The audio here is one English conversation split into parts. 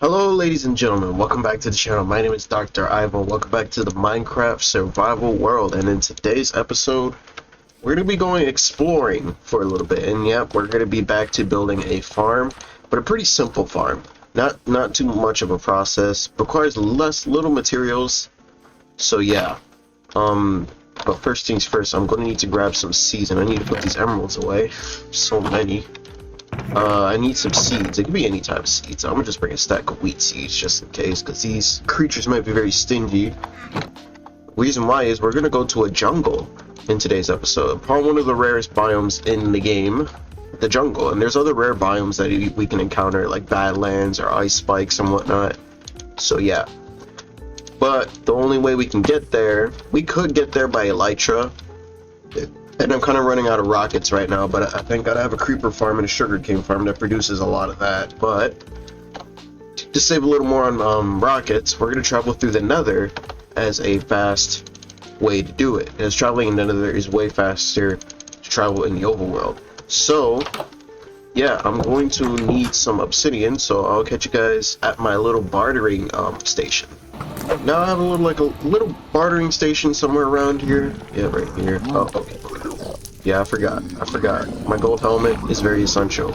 Hello ladies and gentlemen, welcome back to the channel. My name is Dr. Ivo. Welcome back to the Minecraft survival world, and in today's episode we're going to be going exploring for a little bit. And yep, we're going to be back to building a farm, but a pretty simple farm. Not too much of a process, requires little materials. So yeah. But first things first, I'm going to need to grab some seeds, and I need to put these emeralds away. So many. I need some seeds. It could be any type of seeds. I'm gonna just bring a stack of wheat seeds just in case, because these creatures might be very stingy. Reason why is we're gonna go to a jungle in today's episode. Probably one of the rarest biomes in the game, the jungle. And there's other rare biomes that we can encounter, like Badlands or ice spikes and whatnot. So yeah. But the only way we can get there, we could get there by elytra. And I'm kind of running out of rockets right now, but I think I have a creeper farm and a sugarcane farm that produces a lot of that. But to save a little more on rockets, we're going to travel through the nether as a fast way to do it. As traveling in the nether is way faster to travel in the overworld. So, yeah, I'm going to need some obsidian, so I'll catch you guys at my little bartering station. Now I have a little bartering station somewhere around here. Yeah, right here. Oh, okay. Yeah, I forgot. My gold helmet is very essential.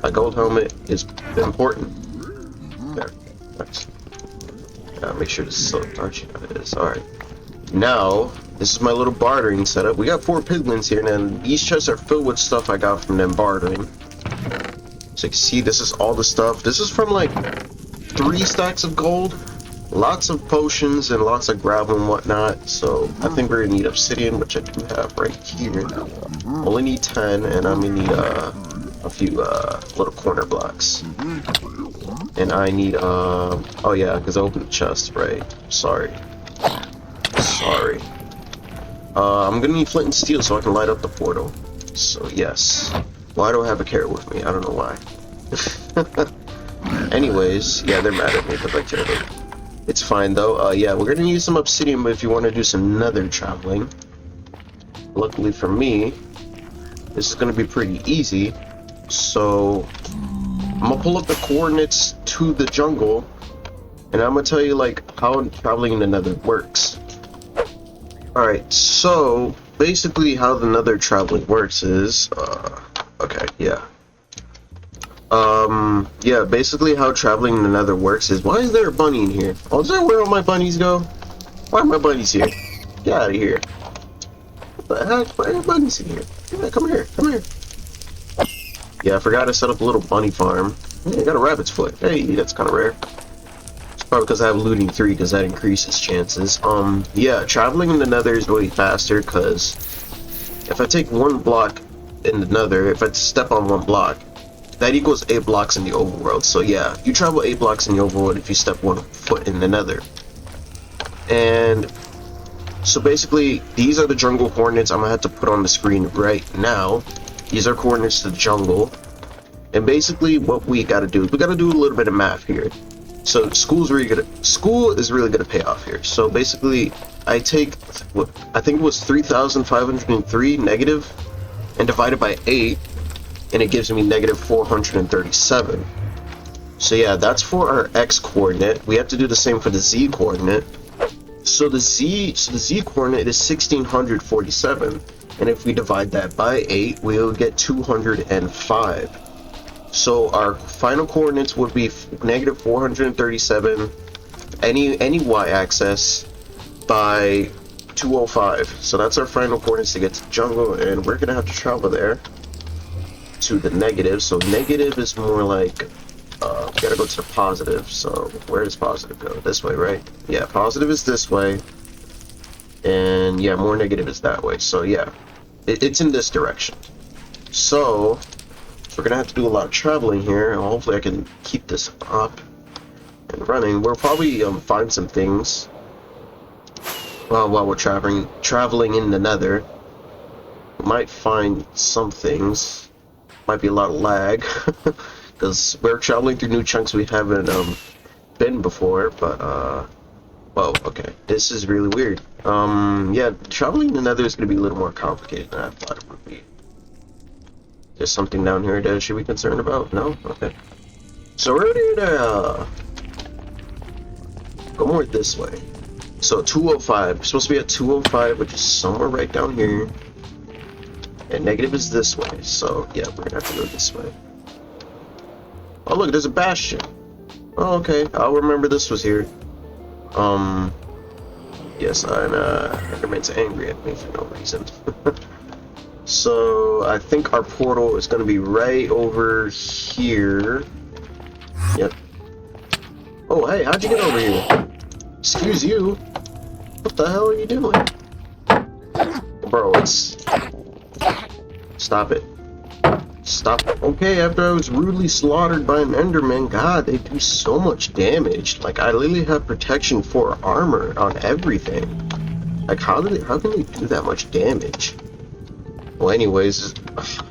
My gold helmet is important. There. Nice. Make sure this is so dark. It is. Alright. Now, this is my little bartering setup. We got 4 piglins here, and these chests are filled with stuff I got from them bartering. So you can see, this is all the stuff. This is from like 3 stacks of gold. Lots of potions and lots of gravel and whatnot, so I think we're gonna need obsidian, which I do have right here. Only need 10, and I'm gonna need a few little corner blocks. And I need oh yeah, because I opened the chest, right? Sorry. I'm gonna need flint and steel so I can light up the portal. So yes. Why do I have a carrot with me? I don't know why. Anyways, yeah, they're mad at me because I killed them. It's fine though. Yeah, we're gonna need some obsidian, but if you want to do some nether traveling, luckily for me, this is gonna be pretty easy. So I'm gonna pull up the coordinates to the jungle, and I'm gonna tell you like how traveling in the nether works. Alright, so basically how the nether traveling works is okay, yeah. Yeah, basically how traveling in the nether works is, why is there a bunny in here? Oh, is that where all my bunnies go? Why are my bunnies here? Get out of here. What the heck? Why are my bunnies in here? Yeah, come here. Yeah, I forgot to set up a little bunny farm. Hey, I got a rabbit's foot. Hey, that's kind of rare. It's probably because I have looting 3, because that increases chances. Yeah, traveling in the nether is really faster, because if I take 1 block in the nether, if I step on 1 block, that equals 8 blocks in the overworld. So yeah, you travel 8 blocks in the overworld if you step 1 foot in the nether. And so basically, these are the jungle coordinates I'm gonna have to put on the screen right now. These are coordinates to the jungle. And basically what we gotta do is we gotta do a little bit of math here. So school is really gonna pay off here. So basically I take what I think it was 3,503 negative and divide it by 8. And it gives me negative 437. So yeah, that's for our x coordinate. We have to do the same for the z coordinate. So the z coordinate is 1647, and if we divide that by 8, we'll get 205. So our final coordinates would be negative 437, any y-axis, by 205. So that's our final coordinates to get to the jungle, and we're gonna have to travel there to the negative. So negative is more like we gotta go to the positive. So where does positive go? This way, right? Yeah, positive is this way, and yeah, more negative is that way. So yeah, it's in this direction. So we're gonna have to do a lot of traveling here, and hopefully I can keep this up and running. We'll probably find some things while we're traveling in the nether. We might find some things. Might be a lot of lag because we're traveling through new chunks we haven't been before, but whoa, okay, this is really weird. Yeah, traveling in the nether is gonna be a little more complicated than I thought it would be. There's something down here that I should be concerned about? No? Okay. So we're ready to go more this way. So 205. We're supposed to be at 205, which is somewhere right down here. And negative is this way. So yeah, we're gonna have to go this way. Oh look, there's a bastion. Oh, okay. I'll remember this was here. Yes, and Enderman's angry at me for no reason. So I think our portal is gonna be right over here. Yep. Oh hey, how'd you get over here? Excuse you. What the hell are you doing? Bro, it's... Stop it. Stop. Okay, after I was rudely slaughtered by an Enderman, God, they do so much damage. Like, I literally have protection 4 armor on everything. Like, how can they do that much damage? Well, anyways,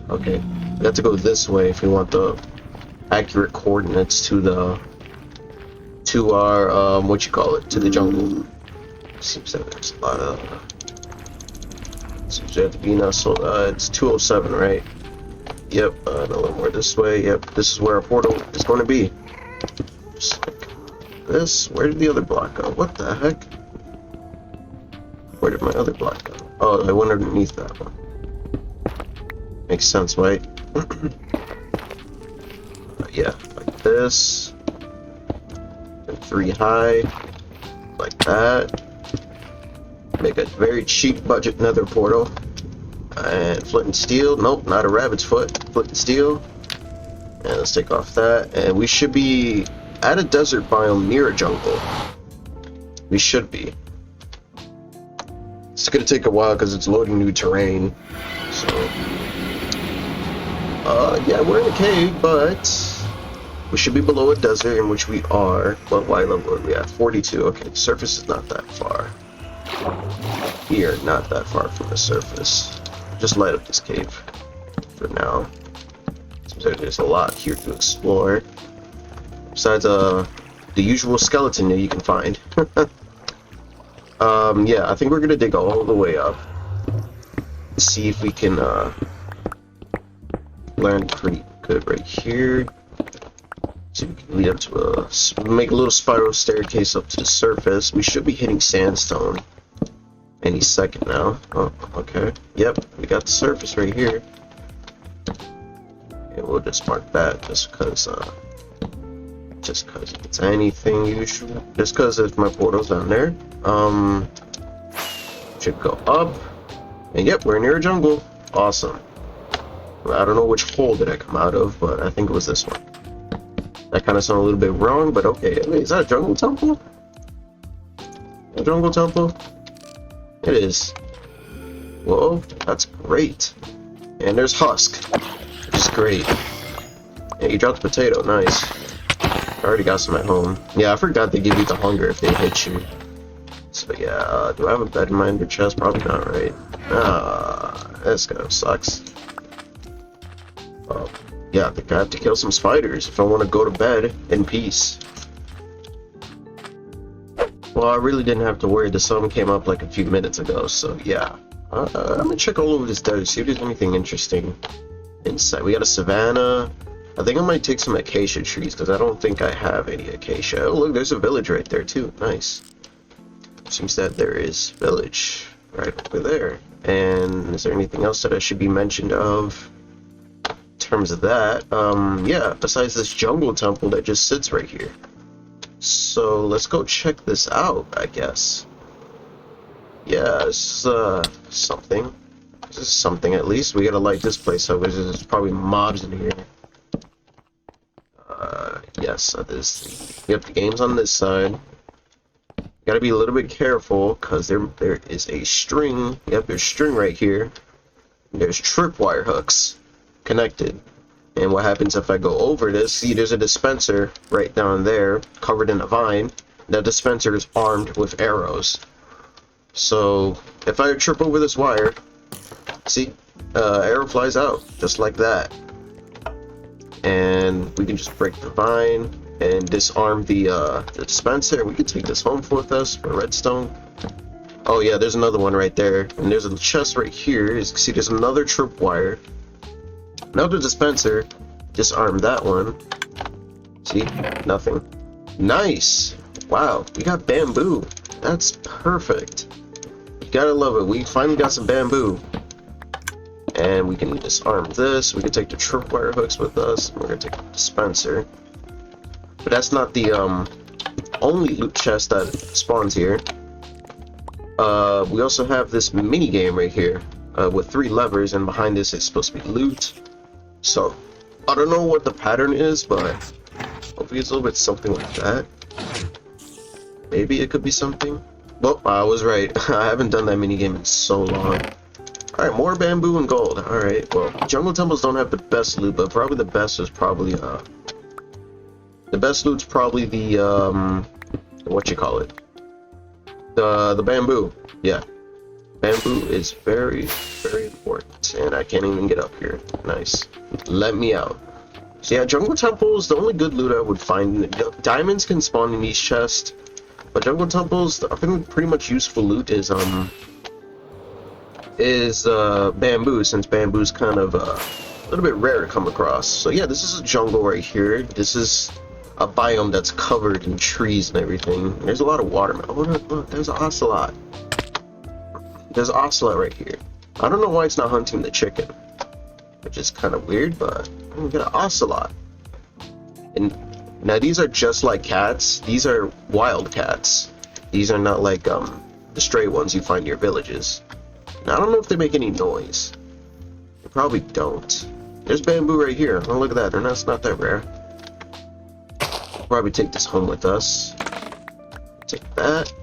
okay. We have to go this way if we want the accurate coordinates to our, what you call it, to the jungle. Seems that there's a lot of... Seems there have to be now, so, it's 207, right? Yep, a little more this way. Yep, this is where our portal is going to be. Just like this. Where did the other block go? What the heck? Where did my other block go? Oh, I went underneath that one. Makes sense, right? Yeah, like this. And 3 high. Like that. Make a very cheap budget nether portal. And flint and steel. Nope, not a rabbit's foot. Flint and steel. And let's take off that. And we should be at a desert biome near a jungle. We should be. It's gonna take a while because it's loading new terrain. So, yeah, we're in a cave, but we should be below a desert, in which we are. What level are we at? 42. Okay, the surface is not that far. We are not that far from the surface. Just light up this cave for now. Seems like there's a lot here to explore. Besides the usual skeleton that you can find. Yeah, I think we're gonna dig all the way up. See if we can land pretty good right here. See if we can lead up to make a little spiral staircase up to the surface. We should be hitting sandstone any second now. Oh, okay. Yep, we got the surface right here. And we'll just mark that just because it's anything usual. Just because if my portal's down there. Should go up. And yep, we're near a jungle. Awesome. I don't know which hole did I come out of, but I think it was this one. That kind of sounded a little bit wrong, but okay. Wait, is that a jungle temple? A jungle temple? It is. Whoa, that's great. And there's Husk, which is great. Yeah, you dropped the potato, nice. I already got some at home. Yeah, I forgot they give you the hunger if they hit you. So yeah, do I have a bed in my ender chest? Probably not, right? This kind of sucks. Yeah, I think I have to kill some spiders if I want to go to bed in peace. Well, I really didn't have to worry. The sun came up like a few minutes ago, so yeah. I'm gonna check all over this desert, see if there's anything interesting inside. We got a savanna. I think I might take some acacia trees, because I don't think I have any acacia. Oh, look, there's a village right there, too. Nice. Seems that there is village right over there. And is there anything else that I should be mentioned of in terms of that? Yeah, besides this jungle temple that just sits right here. So let's go check this out, I guess. Yeah, this is something. This is something at least. We gotta light this place up. There's probably mobs in here. Yes, that is. Yep, the game's on this side. Gotta be a little bit careful because there is a string. Yep, there's string right here. There's tripwire hooks connected. And what happens if I go over this? See, there's a dispenser right down there, covered in a vine. That dispenser is armed with arrows. So if I trip over this wire, see, arrow flies out just like that. And we can just break the vine and disarm the dispenser. We can take this home with us for redstone. Oh yeah, there's another one right there. And there's a chest right here. As you can see, there's another tripwire. Another dispenser. Disarm that one. See? Nothing. Nice! Wow, we got bamboo. That's perfect. You gotta love it. We finally got some bamboo. And we can disarm this. We can take the tripwire hooks with us. We're gonna take the dispenser. But that's not the only loot chest that spawns here. We also have this mini game right here with 3 levers, and behind this is supposed to be loot. So I don't know what the pattern is, but hopefully it's a little bit something like that. Maybe it could be something. Well, I was right. I haven't done that mini game in so long. Alright, more bamboo and gold. Alright, well, jungle temples don't have the best loot, but probably the best is probably, the best loot's probably the, what you call it? The bamboo. Yeah. Bamboo is very, very important. And I can't even get up here. Nice. Let me out. So yeah, jungle temples, the only good loot I would find, diamonds can spawn in these chests, but jungle temples, I think pretty much useful loot is bamboo, since bamboo's kind of a little bit rare to come across. So yeah, this is a jungle right here. This is a biome that's covered in trees and everything. There's a lot of watermelon. Oh, look, there's an ocelot. There's an ocelot right here. I don't know why it's not hunting the chicken, which is kind of weird, but we got an ocelot. And now these are just like cats. These are wild cats. These are not like the stray ones you find in your villages. Now, I don't know if they make any noise. They probably don't. There's bamboo right here. Oh, look at that. That's not that rare. We'll probably take this home with us. Take that.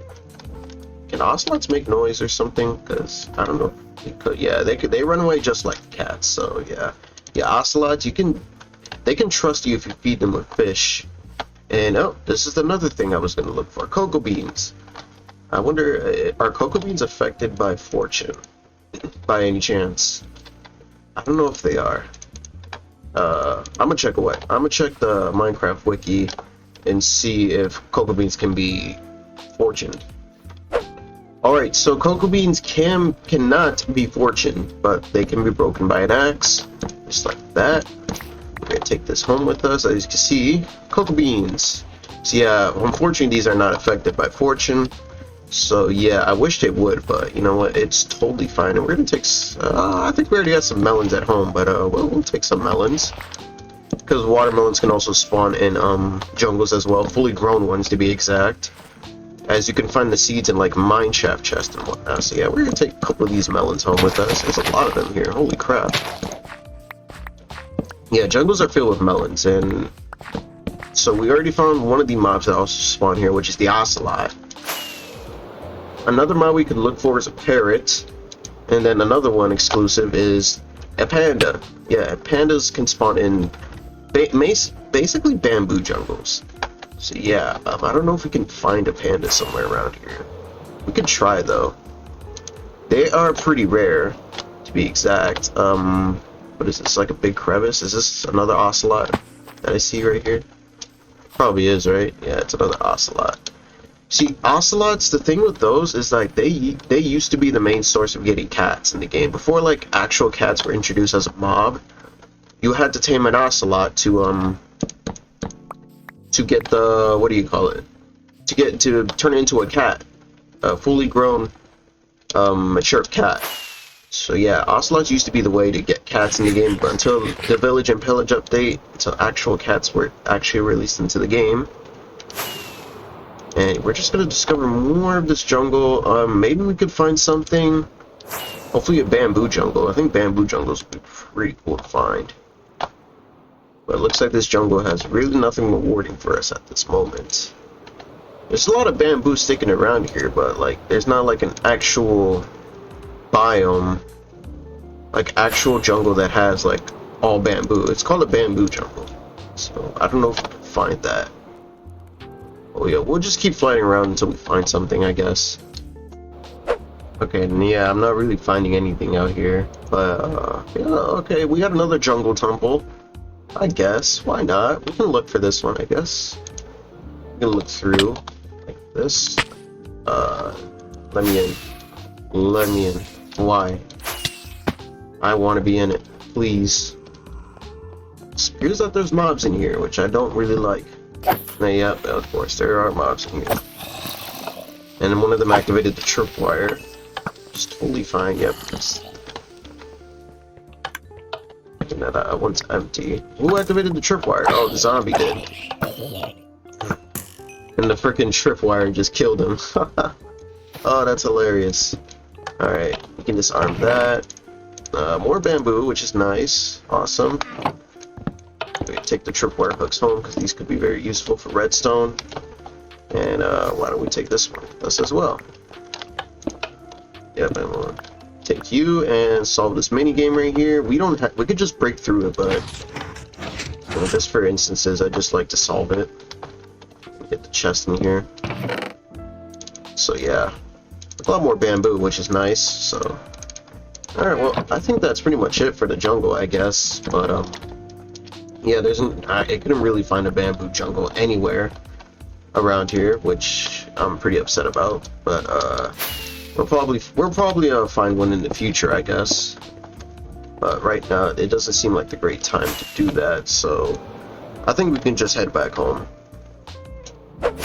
Can ocelots make noise or something? Because I don't know. They could. Yeah, they could. They run away just like cats. So yeah, yeah. Ocelots, they can trust you if you feed them with fish. And oh, this is another thing I was going to look for. Cocoa beans. I wonder, are cocoa beans affected by fortune? By any chance? I don't know if they are. I'm gonna check away. I'm gonna check the Minecraft wiki and see if cocoa beans can be fortuned. Alright, so cocoa beans cannot be fortuned, but they can be broken by an axe, just like that. We're gonna take this home with us. As you can see, cocoa beans. So yeah, unfortunately these are not affected by fortune. So yeah, I wish they would, but you know what? It's totally fine. And we're gonna take. I think we already got some melons at home, but we'll take some melons because watermelons can also spawn in jungles as well, fully grown ones to be exact. As you can find the seeds in like mineshaft chest and whatnot. So yeah, we're gonna take a couple of these melons home with us. There's a lot of them here. Holy crap! Yeah, jungles are filled with melons, and so we already found one of the mobs that also spawn here, which is the ocelot. Another mob we could look for is a parrot, and then another one exclusive is a panda. Yeah, pandas can spawn in basically bamboo jungles. So yeah, I don't know if we can find a panda somewhere around here. We could try though. They are pretty rare, to be exact. What is this? Like a big crevice? Is this another ocelot that I see right here? Probably is, right? Yeah, it's another ocelot. See, ocelots, the thing with those is like they used to be the main source of getting cats in the game. Before like actual cats were introduced as a mob, you had to tame an ocelot to get the, what do you call it? To turn it into a cat, a fully grown mature cat. So yeah, ocelots used to be the way to get cats in the game, but until the Village and Pillage update, until actual cats were actually released into the game. And we're just gonna discover more of this jungle. Maybe we could find something. Hopefully a bamboo jungle. I think bamboo jungles would be pretty cool to find. But it looks like this jungle has really nothing rewarding for us at this moment. There's a lot of bamboo sticking around here, but like there's not like an actual biome, like actual jungle that has like all bamboo. It's called a bamboo jungle. So I don't know if we can find that. Oh yeah, we'll just keep flying around until we find something, I guess. Okay, and yeah, I'm not really finding anything out here, but yeah, okay, we got another jungle temple. I guess, why not? We can look for this one, I guess. We can look through like this. Let me in. Let me in. Why? I want to be in it, please. It appears that there's mobs in here, which I don't really like. Now, yeah, of course, there are mobs in here. And then one of them activated the tripwire. Just totally fine, yep. And that one's empty. Who activated the tripwire? Oh, the zombie did. And the frickin' tripwire just killed him. Oh, that's hilarious. Alright, we can disarm that. More bamboo, which is nice. Awesome. We take the tripwire hooks home, because these could be very useful for redstone. And why don't we take this one with us as well? Yep, and we'll take you and solve this mini game right here. We could just break through it, but you know, just for instances, I just like to solve it. Get the chest in here. So yeah, a lot more bamboo, which is nice. So, all right, well, I think that's pretty much it for the jungle, I guess. But yeah, I couldn't really find a bamboo jungle anywhere around here, which I'm pretty upset about. But we'll probably find one in the future, I guess. But right now, it doesn't seem like the great time to do that. So I think we can just head back home.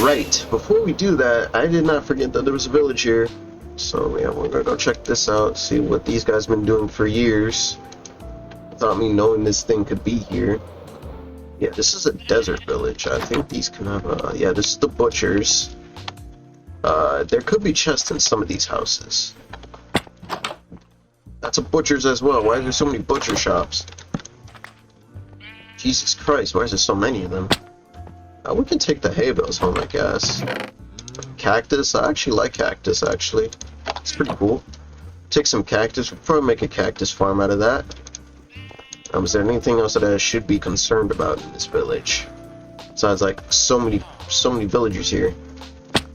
Right, before we do that, I did not forget that there was a village here. So yeah, we're gonna go check this out, see what these guys been doing for years without me knowing this thing could be here. Yeah, this is a desert village. I think these can have yeah, this is the butchers. There could be chests in some of these houses. That's a butcher's as well. Why are there so many butcher shops? Jesus Christ, why is there so many of them? We can take the hay bales home, I guess. Cactus? I actually like cactus, actually. It's pretty cool. Take some cactus. We'll probably make a cactus farm out of that. Is there anything else that I should be concerned about in this village? Besides, like, so many villagers here.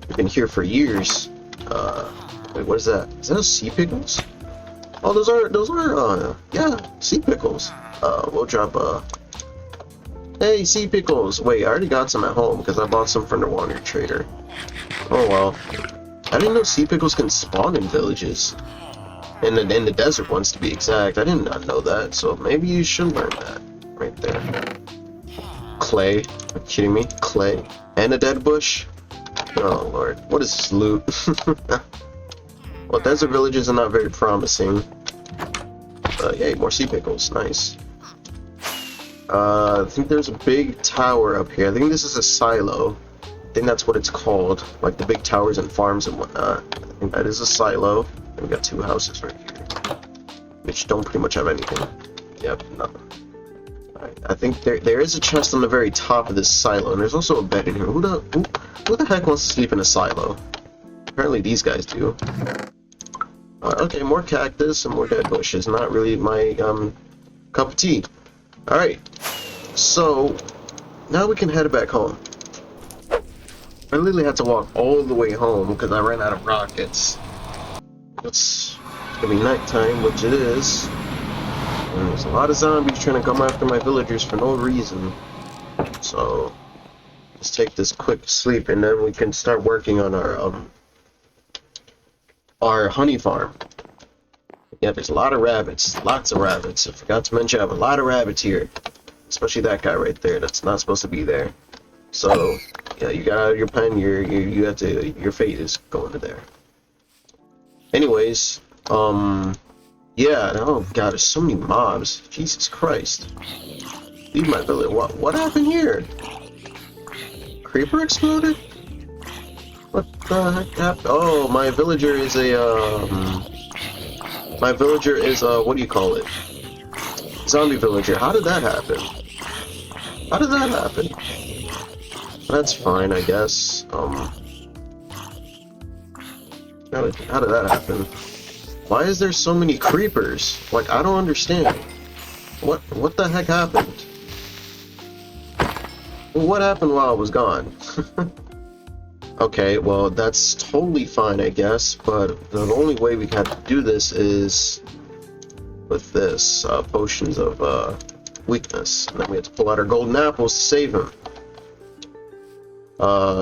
We've been here for years. Wait, what is that? Is that sea pickles? Oh, those are, yeah, sea pickles. We'll drop, hey, sea pickles! Wait, I already got some at home because I bought some from the water trader. Oh well. I didn't know sea pickles can spawn in villages. In the desert ones, to be exact. I did not know that, so maybe you should learn that. Right there. Clay. Are you kidding me? Clay. And a dead bush? Oh lord. What is this loot? Well, desert villages are not very promising. Yay, more sea pickles. Nice. I think there's a big tower up here. I think this is a silo. I think that's what it's called. Like the big towers and farms and whatnot. I think that is a silo. And we got two houses right here, which don't pretty much have anything. Yep, nothing. Alright, I think there is a chest on the very top of this silo, and there's also a bed in here. Who the heck wants to sleep in a silo? Apparently these guys do. Okay, more cactus and more dead bushes. Not really my cup of tea. Alright, so now we can head back home. I literally had to walk all the way home because I ran out of rockets. It's gonna be nighttime, which it is. And there's a lot of zombies trying to come after my villagers for no reason. So let's take this quick sleep and then we can start working on our honey farm. Yeah, there's a lot of rabbits. Lots of rabbits. I forgot to mention I have a lot of rabbits here. Especially that guy right there. That's not supposed to be there. So, yeah, you got out of your pen. You have to. Your fate is going to there. Anyways, yeah. Oh god, there's so many mobs. Jesus Christ. Leave my village. What happened here? Creeper exploded? What the heck happened? Oh, my villager is my villager is what do you call it? Zombie villager. How did that happen? How did that happen? That's fine, I guess. How did that happen? Why is there so many creepers? Like, I don't understand. What the heck happened? Well, what happened while I was gone? Okay, well, that's totally fine, I guess, but the only way we have to do this is with this, potions of, weakness. And then we have to pull out our golden apples to save him.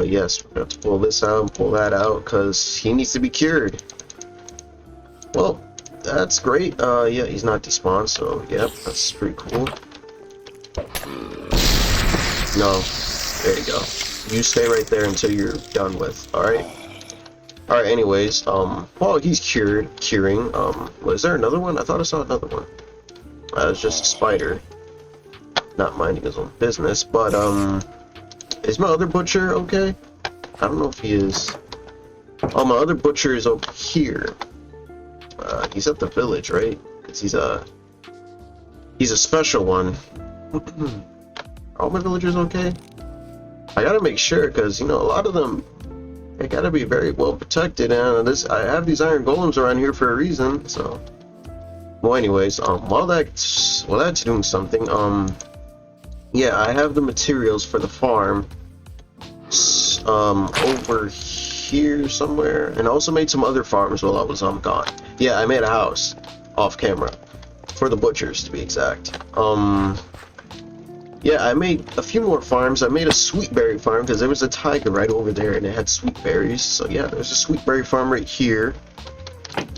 Yes, we have to pull this out and pull that out, because he needs to be cured. Well, that's great. Yeah, he's not despawned, so, yep, that's pretty cool. No. There you go. You stay right there until you're done with. Alright? Alright, anyways, while he's curing, was there another one? I thought I saw another one. It's just a spider. Not minding his own business, but, is my other butcher okay? I don't know if he is. Oh, my other butcher is over here. He's at the village, right? Because he's a special one. Are all my villagers okay? I gotta make sure, because, you know, a lot of them, they gotta be very well protected, and I have these iron golems around here for a reason, so. Well, anyways, while that's doing something, yeah, I have the materials for the farm, over here somewhere, and I also made some other farms while I was, gone. Yeah, I made a house, off camera, for the butchers, to be exact. Yeah, I made a few more farms. I made a sweet berry farm because there was a tiger right over there and it had sweet berries. So yeah, there's a sweet berry farm right here.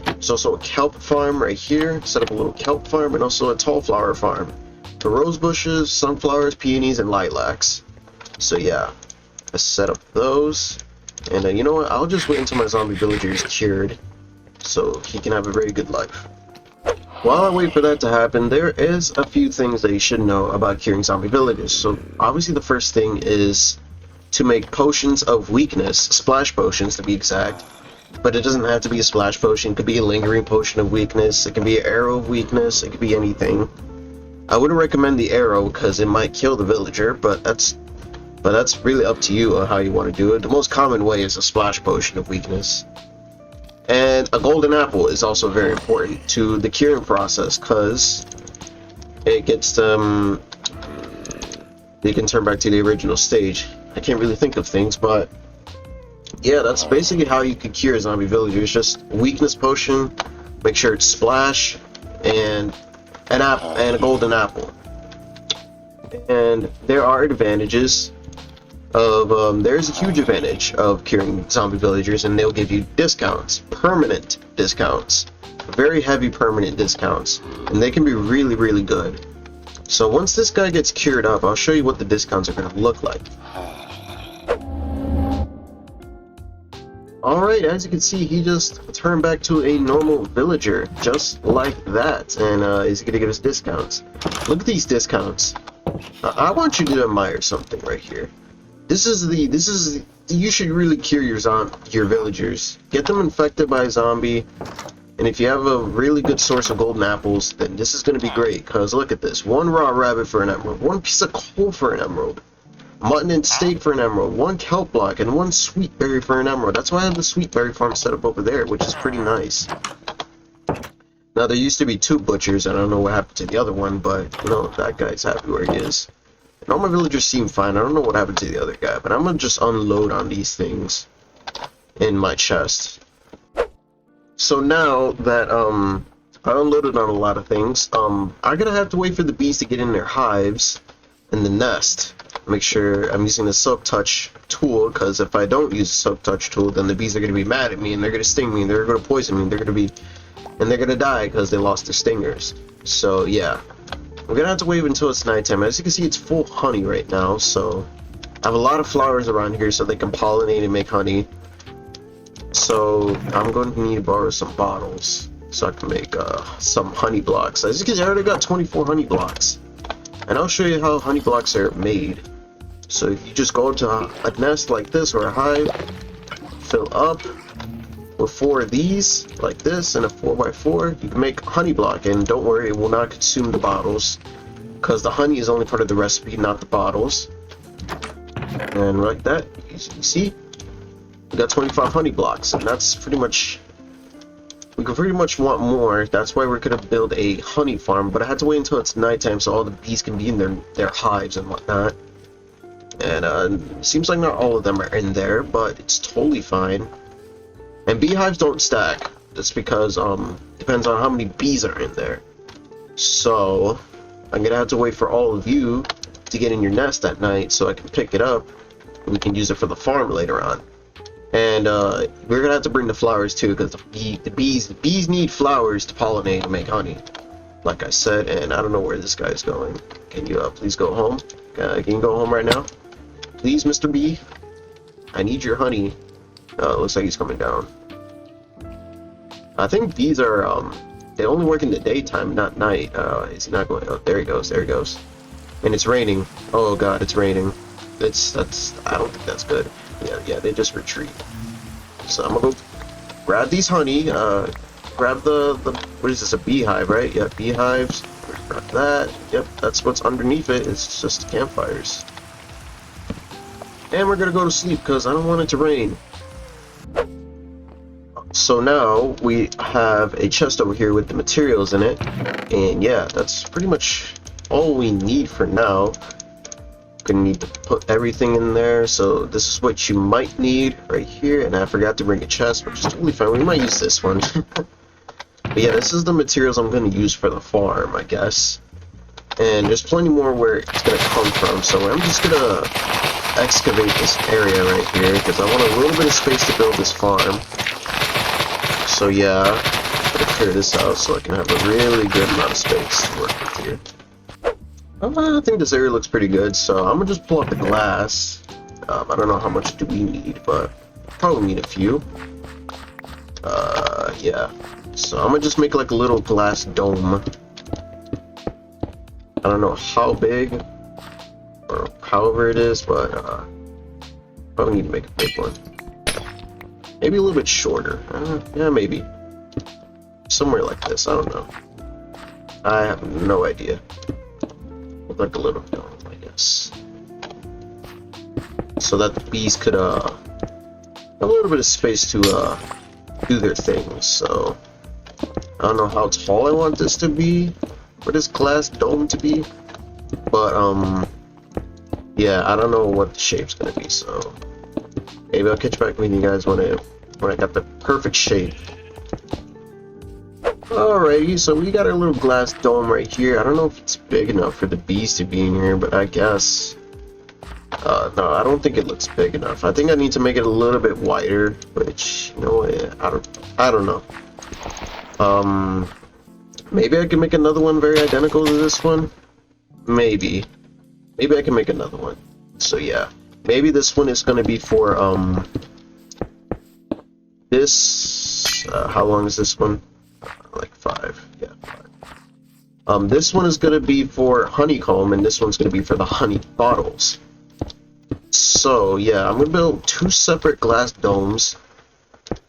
There's also a kelp farm right here. Set up a little kelp farm, and also a tall flower farm for rose bushes, sunflowers, peonies, and lilacs. So yeah, I set up those. And you know what? I'll just wait until my zombie villager is cured so he can have a very good life. While I wait for that to happen, there is a few things that you should know about curing zombie villagers. So obviously the first thing is to make potions of weakness, splash potions to be exact. But it doesn't have to be a splash potion. It could be a lingering potion of weakness. It can be an arrow of weakness. It could be anything. I wouldn't recommend the arrow because it might kill the villager, but that's really up to you on how you want to do it. The most common way is a splash potion of weakness. And a golden apple is also very important to the curing process because it gets you can turn back to the original stage. I can't really think of things, but yeah, that's basically how you could cure zombie villagers. Just weakness potion, make sure it's splash, and a golden apple. And there are advantages of there's a huge advantage of curing zombie villagers, and they'll give you discounts, permanent discounts, very heavy permanent discounts, and they can be really, really good. So once this guy gets cured up, I'll show you what the discounts are going to look like. Alright, as you can see, he just turned back to a normal villager, just like that, and he's going to give us discounts. Look at these discounts. I want you to admire something right here. You should really cure your villagers. Get them infected by a zombie, and if you have a really good source of golden apples, then this is going to be great, because look at this. One raw rabbit for an emerald, one piece of coal for an emerald, mutton and steak for an emerald, one kelp block, and one sweet berry for an emerald. That's why I have the sweet berry farm set up over there, which is pretty nice. Now, there used to be 2 butchers, and I don't know what happened to the other one, but, you know, that guy's happy where he is. And all my villagers seem fine. I don't know what happened to the other guy, but I'm gonna just unload on these things in my chest. So now that I unloaded on a lot of things, I'm gonna have to wait for the bees to get in their hives and the nest. Make sure I'm using the silk touch tool, because if I don't use the silk touch tool, then the bees are gonna be mad at me, and they're gonna sting me, and they're gonna poison me, and they're gonna die because they lost their stingers. So yeah. We're gonna have to wait until it's nighttime. As you can see, it's full honey right now, so I have a lot of flowers around here so they can pollinate and make honey. So I'm going to need to borrow some bottles so I can make some honey blocks. As you can see, I already got 24 honey blocks, and I'll show you how honey blocks are made. So if you just go to a nest like this or a hive, fill up with 4 of these, like this, and a 4x4, you can make a honey block, and don't worry, it will not consume the bottles, because the honey is only part of the recipe, not the bottles. And like that, you see, we got 25 honey blocks, and that's pretty much, we could pretty much want more. That's why we're going to build a honey farm, but I had to wait until it's nighttime so all the bees can be in their hives and whatnot. And it seems like not all of them are in there, but it's totally fine. And beehives don't stack. That's because depends on how many bees are in there. So I'm gonna have to wait for all of you to get in your nest at night so I can pick it up and we can use it for the farm later on. And we're gonna have to bring the flowers too, because the bees need flowers to pollinate and make honey, like I said. And I don't know where this guy's going. Can you please go home? Can you go home right now? Please, Mr. Bee. I need your honey. Oh, it looks like he's coming down. I think bees are, they only work in the daytime, not night. Is he not going? Oh, there he goes, there he goes. And it's raining. Oh god, it's raining. I don't think that's good. Yeah, they just retreat. So I'm gonna go grab these honey, grab the what is this, a beehive, right? Yeah, beehives. Grab that. Yep, that's what's underneath it. It's just campfires. And we're gonna go to sleep because I don't want it to rain. So now we have a chest over here with the materials in it, and yeah, that's pretty much all we need for now. Gonna need to put everything in there, so this is what you might need right here, and I forgot to bring a chest, which is totally fine. We might use this one. But yeah, this is the materials I'm gonna use for the farm, I guess. And there's plenty more where it's gonna come from, so I'm just gonna excavate this area right here because I want a little bit of space to build this farm. So yeah, I'm gonna clear this out so I can have a really good amount of space to work with here. I think this area looks pretty good, so I'm gonna just pull out the glass. I don't know how much do we need, but probably need a few. Yeah. So I'm gonna just make like a little glass dome. I don't know how big or however it is, but probably need to make a big one. Maybe a little bit shorter. Yeah, maybe. Somewhere like this, I don't know. I have no idea. Like a little dome, I guess. So that the bees could have a little bit of space to do their things. So I don't know how tall I want this to be, for this glass dome to be, but yeah, I don't know what the shape's gonna be, so maybe I'll catch back with you guys when I got the perfect shape. Alrighty, so we got our little glass dome right here. I don't know if it's big enough for the bees to be in here, but I guess no, I don't think it looks big enough. I think I need to make it a little bit wider, which, you know, I don't know. Maybe I can make another one very identical to this one. Maybe I can make another one. So yeah, maybe this one is going to be for this. How long is this one? Like 5. Yeah, 5. This one is going to be for honeycomb, and this one's going to be for the honey bottles. So yeah, I'm going to build 2 separate glass domes,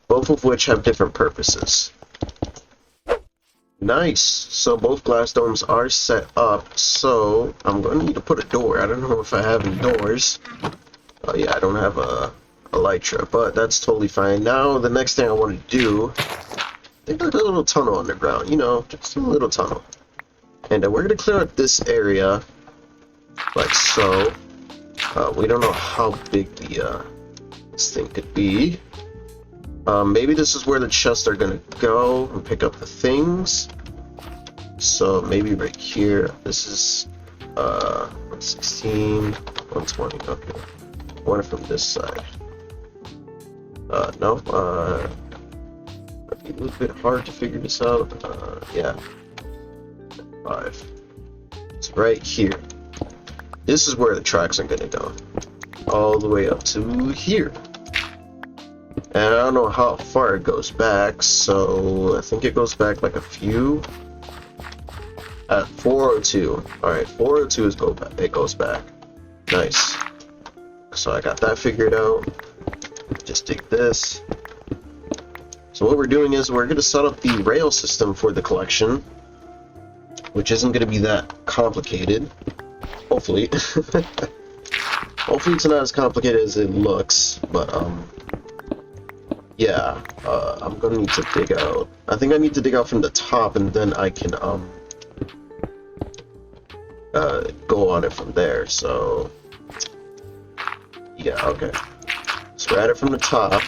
both of which have different purposes. Nice. So both glass domes are set up, so I'm going to need to put a door. I don't know if I have any doors. Oh yeah, I don't have a elytra, but that's totally fine. Now the next thing I want to do, think like a little tunnel underground, you know, just a little tunnel. And we're going to clear out this area, like so. We don't know how big this thing could be. Maybe this is where the chests are going to go and pick up the things. So maybe right here, this is 116, 120, okay. One from this side. No, might be a little bit hard to figure this out. Yeah. 5. It's right here. This is where the tracks are gonna go. All the way up to here. And I don't know how far it goes back, so I think it goes back like a few. At 402. Alright, 402 is it goes back. Nice. So I got that figured out. Just dig this. So what we're doing is we're going to set up the rail system for the collection, which isn't going to be that complicated. Hopefully. Hopefully it's not as complicated as it looks, but yeah, I'm going to need to dig out. I think I need to dig out from the top, and then I can go on it from there. So yeah, okay. So we're at it from the top.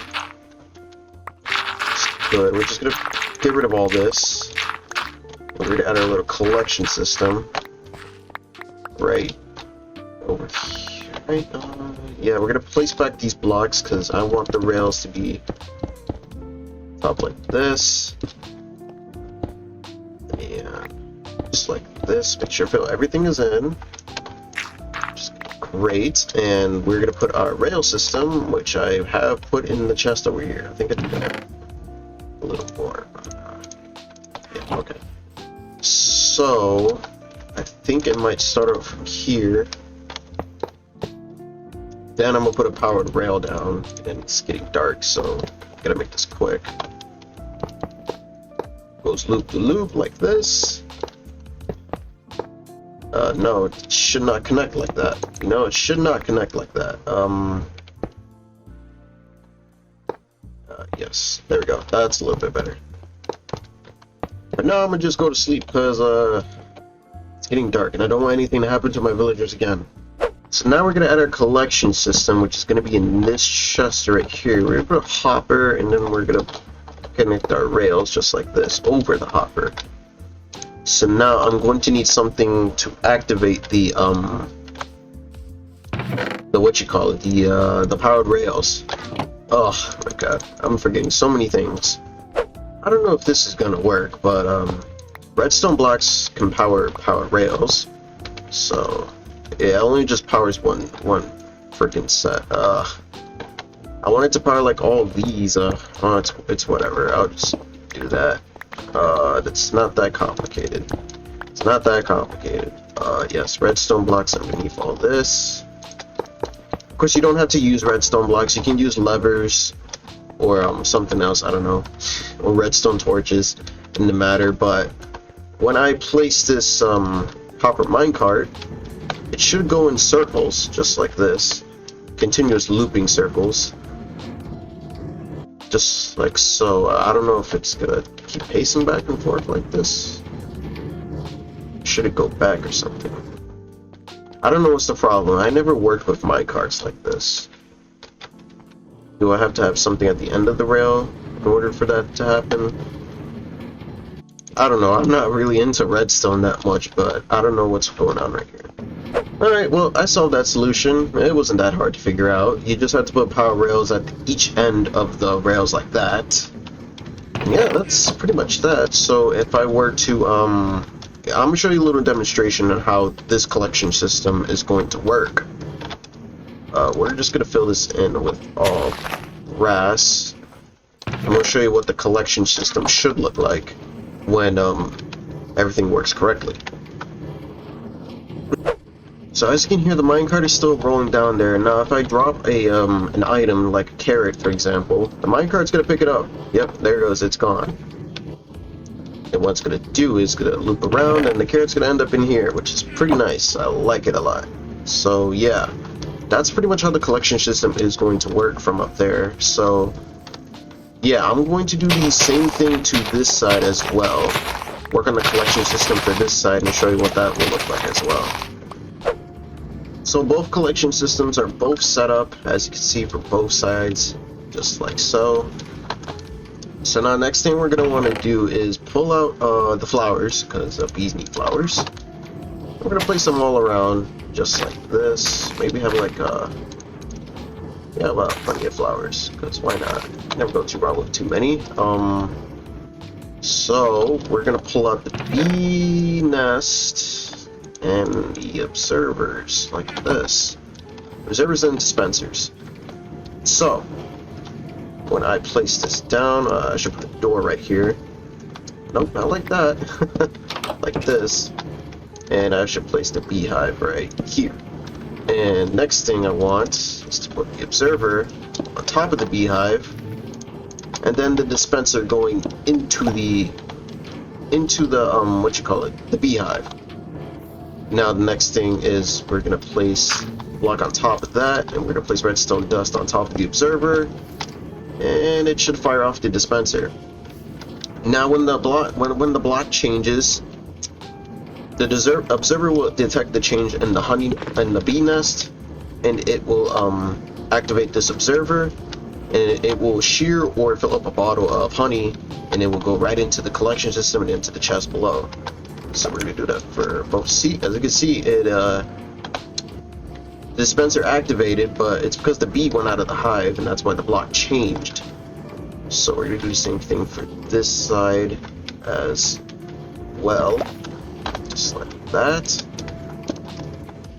Good. We're just gonna get rid of all this. We're gonna add our little collection system right over here. Right? Yeah, we're gonna place back these blocks because I want the rails to be up like this, and just like this. Make sure everything is in. Just Great, and we're gonna put our rail system, which I have put in the chest over here. I think I did that a little more. Yeah, okay. So I think it might start off from here. Then I'm gonna put a powered rail down, and it's getting dark, so I gotta make this quick. Goes loop to loop like this. No, it should not connect like that. No, it should not connect like that. Yes, there we go. That's a little bit better. But now I'm gonna just go to sleep because it's getting dark and I don't want anything to happen to my villagers again. So now we're gonna add our collection system, which is gonna be in this chest right here. We're gonna put a hopper, and then we're gonna connect our rails just like this over the hopper. So now I'm going to need something to activate the what you call it, the powered rails. Oh my god, I'm forgetting so many things. I don't know if this is gonna work, but redstone blocks can power rails. So yeah, it only just powers one freaking set. I wanted to power like all of these. Oh, it's whatever. I'll just do that. It's not that complicated. It's not that complicated. Yes, redstone blocks underneath all this. Of course, you don't have to use redstone blocks. You can use levers or something else. I don't know, or redstone torches in the matter. But when I place this copper minecart, it should go in circles just like this, continuous looping circles. Just like so. I don't know if it's gonna keep pacing back and forth like this. Should it go back or something? I don't know what's the problem. I never worked with minecarts like this. Do I have to have something at the end of the rail in order for that to happen? I don't know. I'm not really into redstone that much, but I don't know what's going on right here. Alright, well, I solved that solution. It wasn't that hard to figure out. You just have to put power rails at each end of the rails like that. And yeah, that's pretty much that. So if I were to, I'm going to show you a little demonstration on how this collection system is going to work. We're just going to fill this in with all grass. I'm going to show you what the collection system should look like when everything works correctly. So as you can hear, the minecart is still rolling down there. Now if I drop a an item like a carrot, for example, the minecart's gonna pick it up. Yep, there it goes, it's gone. And what it's gonna do is gonna loop around, and the carrot's gonna end up in here, which is pretty nice. I like it a lot. So yeah, that's pretty much how the collection system is going to work from up there. So yeah, I'm going to do the same thing to this side as well. Work on the collection system for this side and show you what that will look like as well. So both collection systems are both set up, as you can see, for both sides, just like so. So now next thing we're going to want to do is pull out the flowers, because bees need flowers. We're going to place them all around, just like this. Maybe have like yeah, well, plenty of flowers, because why not? Never go too wrong with too many. So we're going to pull out the bee nest and the observers like this. Observers and dispensers. So when I place this down, I should put a door right here. Nope, not like that. Like this. And I should place the beehive right here. And next thing I want is to put the observer on top of the beehive, and then the dispenser going into the what you call it, the beehive. Now the next thing is we're gonna place block on top of that, and we're gonna place redstone dust on top of the observer, and it should fire off the dispenser. Now when the block changes, the observer will detect the change in the honey and the bee nest, and it will activate this observer, and it will shear or fill up a bottle of honey, and it will go right into the collection system and into the chest below. So we're gonna do that for both. See, as you can see, it the dispenser activated, but it's because the bee went out of the hive, and that's why the block changed. So we're gonna do the same thing for this side as well, just like that.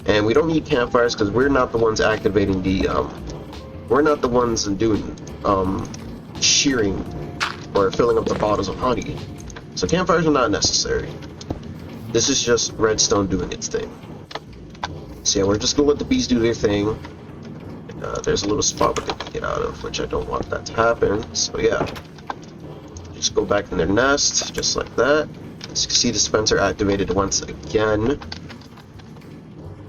And we don't need campfires because we're not the ones activating the, we're not the ones doing, shearing or filling up the bottles of honey. So campfires are not necessary. This is just redstone doing its thing. So yeah, we're just gonna let the bees do their thing. There's a little spot where they can get out of, which I don't want that to happen. So yeah, just go back in their nest, just like that. As you can see, dispenser activated once again.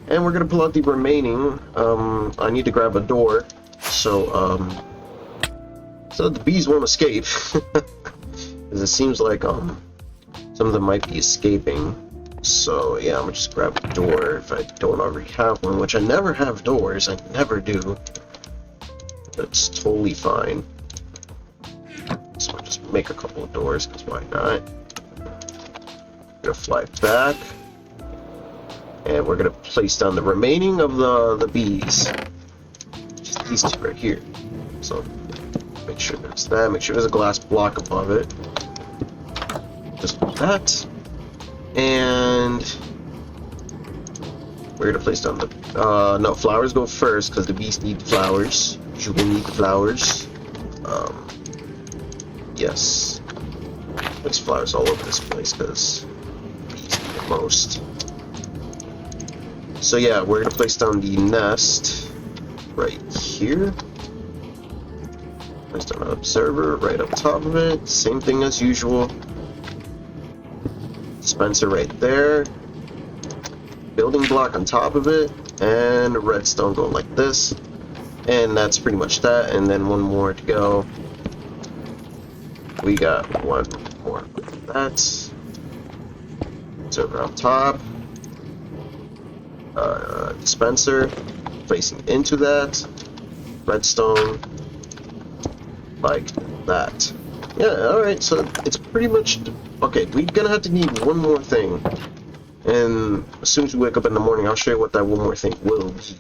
And we're gonna pull out the remaining. I need to grab a door, so the bees won't escape. Because it seems like some of them might be escaping. So yeah, I'm gonna just grab a door if I don't already have one, which I never have doors. I never do. That's totally fine. So I'll just make a couple of doors, because why not? Gonna fly back, and we're gonna place down the remaining of the bees. Just these two right here. So make sure there's that. Make sure there's a glass block above it. Just like that. And we're gonna place down the no, flowers go first because the bees need the flowers. You will need the flowers. Yes. There's flowers all over this place because bees need the most. So yeah, we're gonna place down the nest right here. Place down an observer right up top of it. Same thing as usual. Dispenser right there. Building block on top of it. And redstone going like this. And that's pretty much that. And then one more to go. We got one more like that. Observer on top. Dispenser placing into that. Redstone like that. Yeah, alright, so it's pretty much... Okay, we're gonna have to need one more thing. And as soon as we wake up in the morning, I'll show you what that one more thing will be.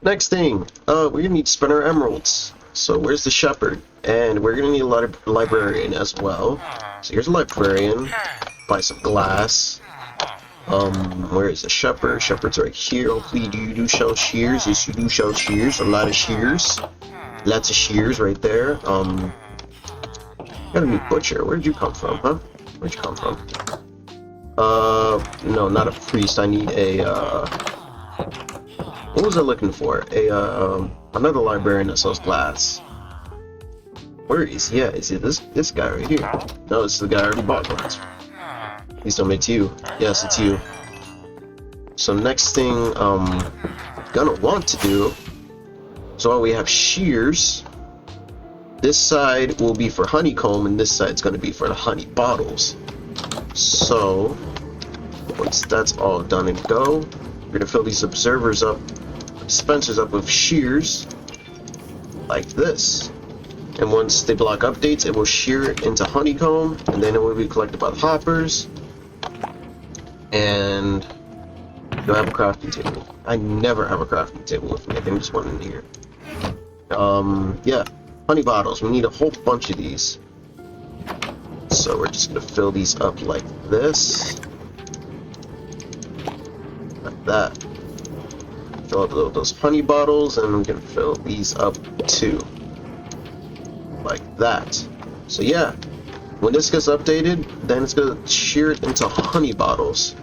Next thing, we're gonna need to spend our emeralds. So where's the shepherd? And we're gonna need a librarian as well. So here's a librarian. Buy some glass. Where is the shepherd? Shepherd's right here. Hopefully you do sell shears. Yes, you do sell shears. A lot of shears. Lots of shears right there. Got a new butcher. Where'd you come from, huh? Where'd you come from? No, not a priest. I need a, what was I looking for? Another librarian that sells glass. Where is he? Yeah, is it this guy right here? No, it's the guy I already bought glass. Please tell me it's you. Yes, it's you. So next thing, gonna want to do. So we have shears. This side will be for honeycomb, and this side's going to be for the honey bottles. So, once that's all done and go, we're going to fill these observers up, dispensers up with shears, like this. And once the block updates, it will shear it into honeycomb, and then it will be collected by the hoppers. And you'll have a crafting table. I never have a crafting table with me. I think there's one in here. Yeah. Honey bottles, we need a whole bunch of these. So we're just gonna fill these up like this. Like that. Fill up those honey bottles, and I'm gonna fill these up too. Like that. So yeah, when this gets updated, then it's gonna shear it into honey bottles.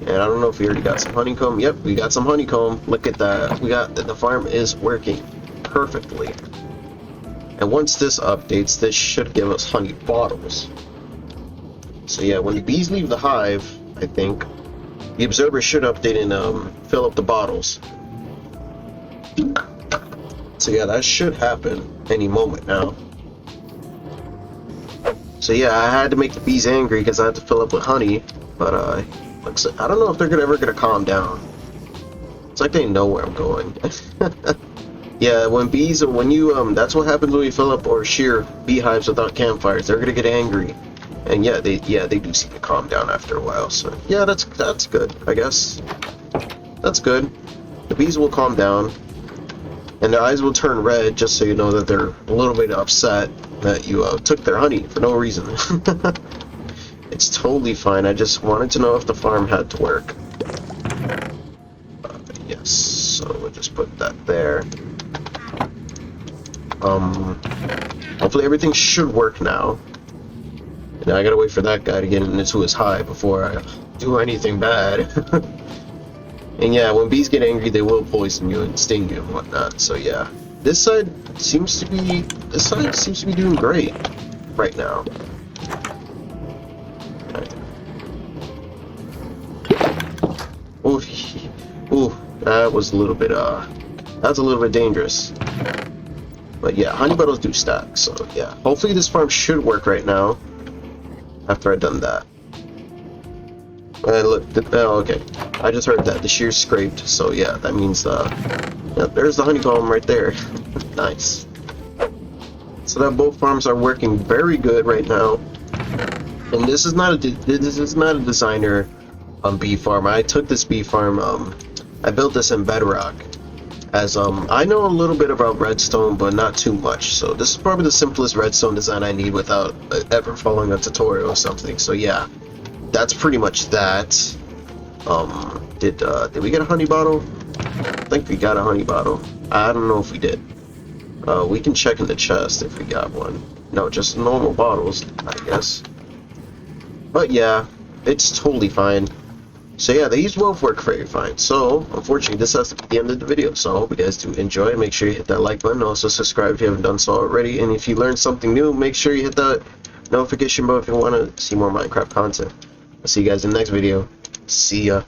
And I don't know if we already got some honeycomb. Yep, we got some honeycomb. Look at that. We got the farm is working perfectly. And once this updates, this should give us honey bottles. So yeah, when the bees leave the hive, I think, the observer should update and fill up the bottles. So yeah, that should happen any moment now. So yeah, I had to make the bees angry because I had to fill up with honey. But I don't know if they're ever gonna calm down. It's like they know where I'm going. Yeah, when you that's what happens when you fill up or shear beehives without campfires. They're gonna get angry, and yeah, they do seem to calm down after a while. So yeah, that's good, I guess. That's good. The bees will calm down, and their eyes will turn red, just so you know that they're a little bit upset that you took their honey for no reason. It's totally fine. I just wanted to know if the farm had to work. there. Hopefully everything should work now. And I gotta wait for that guy to get into his hive before I do anything bad. And yeah, when bees get angry, they will poison you and sting you and whatnot. So yeah, this side seems to be doing great right now. Ooh, ooh, that was a little bit dangerous. But yeah, honey bottles do stack. So yeah, hopefully this farm should work right now. After I've done that. Look, oh, okay. I just heard that the shear's scraped, so yeah, that means yeah, there's the honeycomb right there. Nice. So that both farms are working very good right now. And this is not a designer bee farm. I took this bee farm. I built this in Bedrock. As I know a little bit about redstone, but not too much. So this is probably the simplest redstone design I need without ever following a tutorial or something. So yeah, that's pretty much that. Did we get a honey bottle? I think we got a honey bottle. I don't know if we did. We can check in the chest if we got one. No, just normal bottles, I guess. But yeah, it's totally fine. So yeah, these both work very fine. So, unfortunately, this has to be the end of the video. So I hope you guys do enjoy. Make sure you hit that like button. Also, subscribe if you haven't done so already. And if you learned something new, make sure you hit that notification bell if you want to see more Minecraft content. I'll see you guys in the next video. See ya.